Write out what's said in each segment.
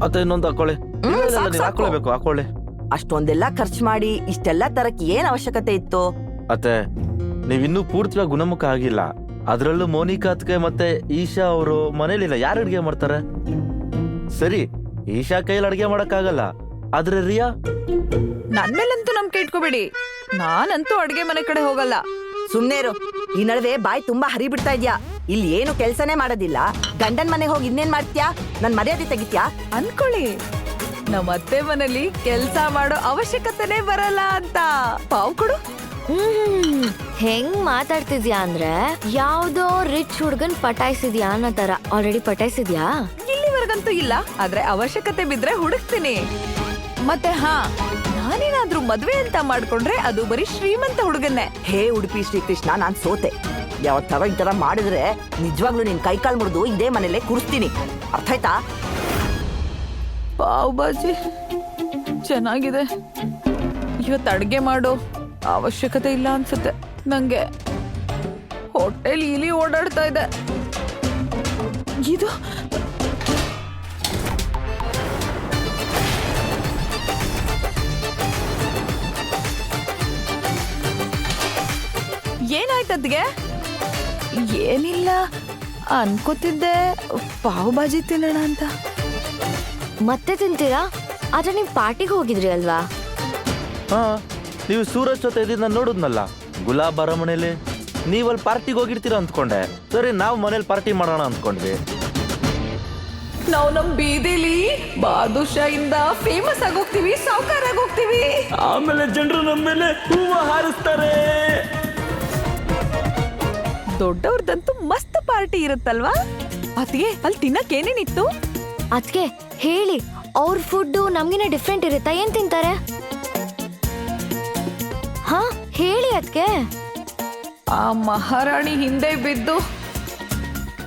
ಅತ್ತೆ ಇನ್ನೊಂದು ಹಾಕೊಳ್ಳಿ. ಸಾಕು. ಹಾಕೊಳ್ಳೇಬೇಕು, ಹಾಕೊಳ್ಳಿ. ಅಷ್ಟೊಂದೆಲ್ಲ ಖರ್ಚು ಮಾಡಿ ಇಷ್ಟೆಲ್ಲ ತರಕ್ ಏನ್ ಅವಶ್ಯಕತೆ ಇತ್ತು? ಅತ್ತೆ ನೀವಿನ್ನೂ ಪೂರ್ತಿಯಾಗಿ ಗುಣಮುಖ ಆಗಿಲ್ಲ. ಅದ್ರಲ್ಲೂ ಮೋನಿಕಾ ಅತ್ಗೆ ಮತ್ತೆ ಈಶಾ ಅವರು ಮನೇಲಿಲ್ಲ, ಯಾರು ಅಡ್ಗೆ ಮಾಡ್ತಾರೆ? ಸರಿ, ಈಶಾ ಕೈಯಲ್ಲಿ ಅಡ್ಗೆ ಮಾಡಕ್ಕಾಗಲ್ಲ, ಆದ್ರೆ ರಿಯಾ ನನ್ ಮೇಲಂತೂ ನಂಬಿಕೆ ಇಟ್ಕೋಬೇಡಿ, ನಾನಂತೂ ಅಡ್ಗೆ ಮನೆ ಕಡೆ ಹೋಗಲ್ಲ. ಸುಮ್ನೆ ಇರು. ಈ ನಡುವೆ ಬಾಯಿ ತುಂಬಾ ಹರಿ ಬಿಡ್ತಾ ಇದ್ಯಾ. ಇಲ್ಲಿ ಏನು ಕೆಲ್ಸನೇ ಮಾಡೋದಿಲ್ಲ, ಗಂಡನ್ ಮನೆಗೆ ಹೋಗಿ ಇನ್ನೇನ್ ಮಾಡ್ತ್ಯಾ? ನನ್ ಮರ್ಯಾದೆ ತೆಗಿತ್ಯಾ? ಅನ್ಕೊಳ್ಳಿ, ನಮ್ಮ ಅತ್ತೆ ಮನೇಲಿ ಕೆಲ್ಸ ಮಾಡೋ ಅವಶ್ಯಕತೆನೇ ಬರಲ್ಲ ಅಂತ. ಪಾವ್ ಕೊಡು. ಹೆಂಗ್ ಮಾತಾಡ್ತಿದ್ಯಾ ಅಂದ್ರೆ ಯಾವ್ದೋ ರಿಚ್ ಹುಡ್ಗನ್ ಪಟಾಯಿಸಿದ್ಯಾ ಅನ್ನೋ ತರ. ಆಲ್ರೆಡಿ ಪಟಾಯಿಸಿದ್ಯಾ? ಇಲ್ಲಿವರೆಗಂತೂ ಇಲ್ಲ, ಆದ್ರೆ ಅವಶ್ಯಕತೆ ಬಿದ್ರೆ ಹುಡುಕ್ತೀನಿ. ಮತ್ತೆ ಹಾ, ನಾನೇನಾದ್ರೂ ಮದ್ವೆ ಅಂತ ಮಾಡ್ಕೊಂಡ್ರೆ ಅದು ಬರೀ ಶ್ರೀಮಂತ ಹುಡುಗನ್ನೇ. ಹೇ ಉಡುಪಿ ಶ್ರೀಕೃಷ್ಣ, ನಾನ್ ಸೋತೆ. ಯಾವತ್ತಾರ ಈ ತರ ಮಾಡಿದ್ರೆ ನಿಜವಾಗ್ಲೂ ನಿನ್ ಕೈಕಾಲ್ ಮುರಿದು ಇದೇ ಮನೇಲೆ ಕೂರಿಸ್ತೀನಿ, ಅರ್ಥ ಆಯ್ತಾ? ಪಾವ್ ಬಾಜಿ ಚೆನ್ನಾಗಿದೆ. ಇವತ್ತು ಅಡ್ಗೆ ಮಾಡೋ ಅವಶ್ಯಕತೆ ಇಲ್ಲ ಅನ್ಸುತ್ತೆ. ನಂಗೆ ಹೋಟೆಲ್ ಇಲಿ ಓಡಾಡ್ತಾ ಇದೆ. ಇದು ಏನಾಯ್ತದ್ಗೆ? ಏನಿಲ್ಲ, ಅನ್ಕೋತಿದ್ದೆ ಪಾವ್ ಬಾಜಿ ತಿನ್ನೋಣ ಅಂತ. ಮತ್ತೆ ತಿಂತೀರಾ? ಆದ್ರೆ ನೀವ್ ಪಾರ್ಟಿಗೆ ಹೋಗಿದ್ರಿ ಅಲ್ವಾ? ಹಾ, ನೀವು ಸೂರಜ್ ಜೊತೆ ಇದನ್ನ ನೋಡುದ್ನಲ್ಲ ಗುಲಾಬ್ ಅರಮನೆಯಲ್ಲಿ, ನೀವಲ್ಲಿ ಪಾರ್ಟಿಗೆ ಹೋಗಿರ್ತೀರ ಅಂದ್ಕೊಂಡೆ. ಸರಿ, ನಾವು ಮನೇಲಿ ಪಾರ್ಟಿ ಮಾಡೋಣ ಅಂದ್ಕೊಂಡ್ವಿ. ನಾವು ನಮ್ ಬೀದಿಲಿ ಬಾದುಷಾ ಇಂದ ಫೇಮಸ್ ಆಗೋಗ್ತೀವಿ, ಸಾವುಕಾರ ಆಗೋಗ್ತೀವಿ. ಆಮೇಲೆ ಜನರು ನಮ್ಮ ಮೇಲೆ ಹೂವು ಹಾರಿಸ್ತಾರೆ. ದೊಡ್ಡವ್ರದಂತೂ ಮಸ್ತ್ ಪಾರ್ಟಿ ಇರುತ್ತಲ್ವಾ? ಅದ್ಗೆ ಅಲ್ಲಿ ತಿನ್ನಕ್ ಏನೇನಿತ್ತು? ಅದ್ಕೆ ಹೇಳಿ, ಅವ್ರ ಫುಡ್ ನಮ್ಗಿನ ಡಿಫ್ರೆಂಟ್ ಇರುತ್ತಾ? ಏನ್ ತಿಂತಾರೆ? ಹಾ ಹೇಳಿ ಅದ್ಕೆ. ಆ ಮಹಾರಾಣಿ ಹಿಂದೆ ಬಿದ್ದು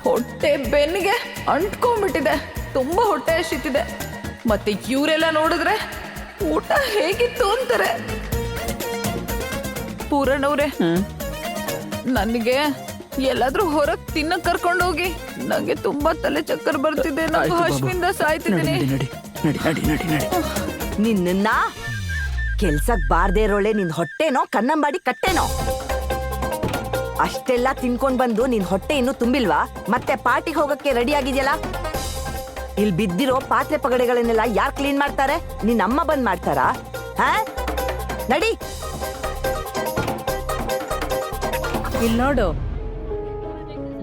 ಹೊಟ್ಟೆ ಬೆನ್ನಿಗೆ ಅಂಟ್ಕೊಂಡ್ಬಿಟ್ಟಿದೆ. ತುಂಬಾ ಹೊಟ್ಟೆ ಹಸಿತಿದೆ. ಮತ್ತೆ ಇವರೆಲ್ಲ ನೋಡಿದ್ರೆ ಊಟ ಹೇಗಿತ್ತು ಅಂತಾರೆ. ಪೂರಣವ್ರೆ, ನನಗೆ ಎಲ್ಲಾದ್ರೂ ಹೊರಗ್ ತಿನ್ನಕ್ ಕರ್ಕೊಂಡೋಗಿ. ನಂಗೆ ತುಂಬಾ ತಲೆ ಚಕ್ಕರ್ ಬರ್ತಿದೆ, ನಾನು ಹಶ್ವಿಂದ ಸಾಯ್ತಿದ್ದೀನಿ. ನಿನ್ನ ಕೆಲ್ಸಕ್ ಬಾರ್ದೇ ಇರೋಳೆ ನಿನ್ ಹೊಟ್ಟೆನೋ ಕನ್ನಂಬಾಡಿ ಕಟ್ಟೆನೋ? ಅಷ್ಟೆಲ್ಲ ತಿನ್ಕೊಂಡ್ ಬಂದು ನಿನ್ ಹೊಟ್ಟೆ ಇನ್ನೂ ತುಂಬಿಲ್ವಾ? ಮತ್ತೆ ಪಾರ್ಟಿಗೆ ಹೋಗಕ್ಕೆ ರೆಡಿ ಆಗಿದ್ಯಲ್ಲ? ಇಲ್ಲಿ ಬಿದ್ದಿರೋ ಪಾತ್ರೆ ಪಗಡೆಗಳನ್ನೆಲ್ಲ ಯಾರ್ ಕ್ಲೀನ್ ಮಾಡ್ತಾರೆ? ನಿನ್ ಅಮ್ಮ ಬಂದ್ ಮಾಡ್ತಾರಾ? ಹಾ, ನಡಿ. ಇಲ್ಲಿ ನೋಡು,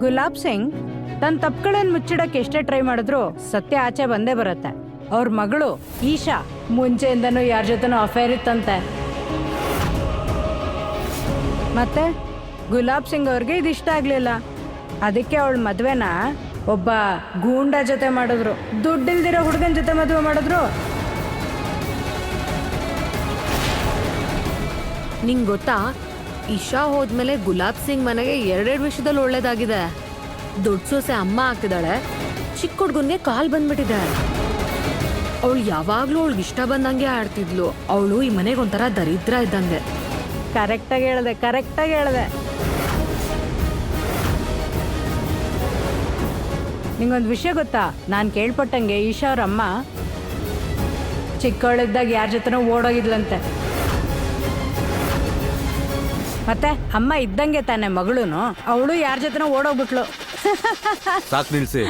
ಗುಲಾಬ್ ಸಿಂಗ್ ತನ್ನ ತಪ್ಪುಗಳನ್ನ ಮುಚ್ಚಿಡಕ್ಕೆ ಎಷ್ಟೇ ಟ್ರೈ ಮಾಡಿದ್ರು ಸತ್ಯ ಆಚೆ ಬಂದೇ ಬರುತ್ತೆ. ಅವ್ರ ಮಗಳು ಈಶಾ ಮುಂಚೆಯಿಂದನೂ ಯಾರ ಜೊತೆನೂ ಅಫೇರ್ ಇತ್ತಂತೆ. ಮತ್ತೆ ಗುಲಾಬ್ ಸಿಂಗ್ ಅವ್ರಿಗೆ ಇದು ಇಷ್ಟ ಆಗ್ಲಿಲ್ಲ. ಅದಕ್ಕೆ ಅವಳ ಮದ್ವೆನ ಒಬ್ಬ ಗೂಂಡ ಜೊತೆ ಮಾಡಿದ್ರು, ದುಡ್ಡಿಲ್ದಿರೋ ಹುಡುಗನ ಜೊತೆ ಮದುವೆ ಮಾಡಿದ್ರು. ನಿಂಗ್ ಗೊತ್ತಾ, ಇಶಾ ಹೋದ್ಮೇಲೆ ಗುಲಾಬ್ ಸಿಂಗ್ ಮನೆಗೆ ಎರಡೆರಡು ವಿಷಯದಲ್ಲಿ ಒಳ್ಳೇದಾಗಿದೆ. ದೊಡ್ಡ ಸೊಸೆ ಅಮ್ಮ ಆಗ್ತಿದ್ದಾಳೆ, ಚಿಕ್ಕ ಹುಡ್ಗನ್ಗೆ ಕಾಲ್ ಬಂದ್ಬಿಟ್ಟಿದೆ. ಅವಳು ಯಾವಾಗ್ಲೂ ಅವಳಿಗೆ ಇಷ್ಟ ಬಂದಂಗೆ ಆಡ್ತಿದ್ಲು. ಅವಳು ಈ ಮನೆಗೆ ಒಂಥರ ದರಿದ್ರ ಇದ್ದಂಗೆ. ಕರೆಕ್ಟಾಗಿ ಹೇಳ್ದೆ. ನಿಂಗೊಂದು ವಿಷಯ ಗೊತ್ತಾ? ನಾನು ಕೇಳ್ಪಟ್ಟಂಗೆ ಈಶಾ ಅವ್ರ ಅಮ್ಮ ಚಿಕ್ಕವಳಿದ್ದಾಗ ಯಾರ ಜೊತೆನೋ ಓಡೋಗಿದ್ಲಂತೆ. ಮತ್ತೆ ಅಮ್ಮ ಇದ್ದಂಗೆ ತಾನೆ ಮಗಳೂನು, ಅವಳು ಯಾರ ಜೊತೆನೋ ಓಡೋಗ್ಬಿಟ್ಲು. ಸಾಕ್ ನಿಲ್ಸಿ.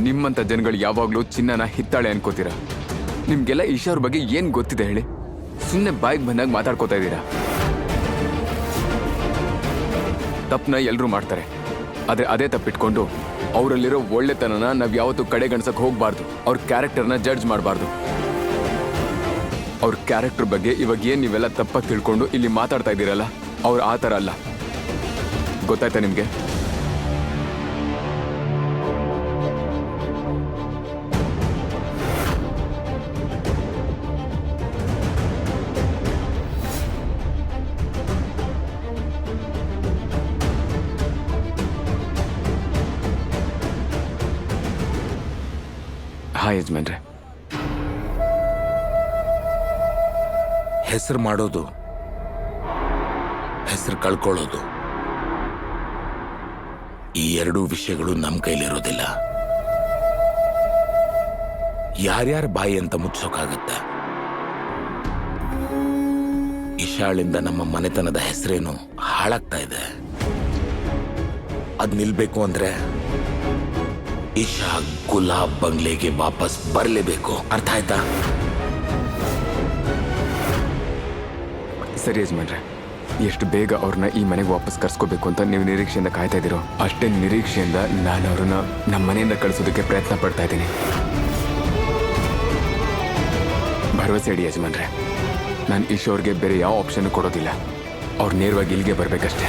ನಿಮ್ಮಂತ ಜನಗಳು ಯಾವಾಗ್ಲೂ ಚಿನ್ನನ ಹಿತ್ತಾಳೆ ಅನ್ಕೋತೀರ. ನಿಮ್ಗೆಲ್ಲ ಈಶಾ ಅವ್ರ ಬಗ್ಗೆ ಏನ್ ಗೊತ್ತಿದೆ ಹೇಳಿ? ಸುಮ್ಮನೆ ಬಾಯಿಗೆ ಬಂದಾಗ ಮಾತಾಡ್ಕೋತಾ ಇದ್ದೀರಾ. ತಪ್ಪನ ಎಲ್ರೂ ಮಾಡ್ತಾರೆ, ಆದ್ರೆ ಅದೇ ತಪ್ಪಿಟ್ಕೊಂಡು ಅವರಲ್ಲಿರೋ ಒಳ್ಳೆತನನ ನಾವ್ ಯಾವತ್ತೂ ಕಡೆಗಣಿಸಕ್ ಹೋಗ್ಬಾರ್ದು. ಅವ್ರ ಕ್ಯಾರೆಕ್ಟರ್ನ ಜಡ್ಜ್ ಮಾಡಬಾರ್ದು. ಅವ್ರ ಕ್ಯಾರೆಕ್ಟರ್ ಬಗ್ಗೆ ಇವಾಗ ಏನ್ ನೀವೆಲ್ಲ ತಪ್ಪಾಗಿ ತಿಳ್ಕೊಂಡು ಇಲ್ಲಿ ಮಾತಾಡ್ತಾ ಇದ್ದೀರಲ್ಲ, ಅವ್ರು ಆ ಥರ ಅಲ್ಲ. ಗೊತ್ತಾಯ್ತಾ ನಿಮ್ಗೆ? ಹಾಯ್ ಯಜಮಾನ್ರೆ. ಹೆಸರು ಮಾಡೋದು, ಹೆಸರು ಕಳ್ಕೊಳ್ಳೋದು ಈ ಎರಡೂ ವಿಷಯಗಳು ನಮ್ಮ ಕೈಲಿರೋದಿಲ್ಲ. ಯಾರ್ಯಾರ ಬಾಯಿ ಅಂತ ಮುಚ್ಚೋಕಾಗತ್ತೆ. ಇಶಾಳಿಂದ ನಮ್ಮ ಮನೆತನದ ಹೆಸರೇನು ಹಾಳಾಗ್ತಾ ಇದೆ. ಅದ್ ನಿಲ್ಬೇಕು ಅಂದ್ರೆ ಇಶಾ ಗುಲಾಬ್ ಬಂಗ್ಲೆಗೆ ವಾಪಸ್ ಬರಲೇಬೇಕು. ಅರ್ಥ ಆಯ್ತಾ? ಸರಿ ಯಜಮಾನ್ರೆ, ಎಷ್ಟು ಬೇಗ ಅವ್ರನ್ನ ಈ ಮನೆಗೆ ವಾಪಸ್ ಕರ್ಸ್ಕೋಬೇಕು ಅಂತ ನೀವು ನಿರೀಕ್ಷೆಯಿಂದ ಕಾಯ್ತಾ ಇದ್ದೀರೋ ಅಷ್ಟೇ ನಿರೀಕ್ಷೆಯಿಂದ ನಾನು ಅವ್ರನ್ನ ನಮ್ಮ ಮನೆಯಿಂದ ಕಳಿಸೋದಕ್ಕೆ ಪ್ರಯತ್ನ ಪಡ್ತಾ ಇದ್ದೀನಿ. ಭರವಸೆ ಇಡಿ ಯಜಮಾನ್ರೆ, ನಾನು ಈಶೋರ್ಗೆ ಬೇರೆ ಯಾವ ಆಪ್ಷನ್ ಕೊಡೋದಿಲ್ಲ. ಅವ್ರು ನೇರವಾಗಿ ಇಲ್ಲಿಗೆ ಬರಬೇಕಷ್ಟೇ.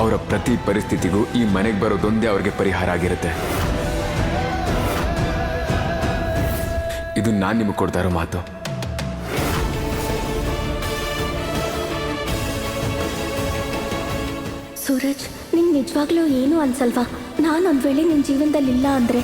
ಅವರ ಪ್ರತಿ ಪರಿಸ್ಥಿತಿಗೂ ಈ ಮನೆಗೆ ಬರೋದೊಂದೇ ಅವ್ರಿಗೆ ಪರಿಹಾರ ಆಗಿರುತ್ತೆ. ಇದು ನಾನು ನಿಮಗೆ ಕೊಡ್ತಾ ಇರೋ ಮಾತು. ಸೂರಜ್, ನಿಂಗೆ ನಿಜವಾಗ್ಲೂ ಏನು ಅನ್ಸಲ್ವಾ? ನಾನು ಒಂದ್ ವೇಳೆ ನಿನ್ ಜೀವನದಲ್ಲಿ ಇಲ್ಲ ಅಂದ್ರೆ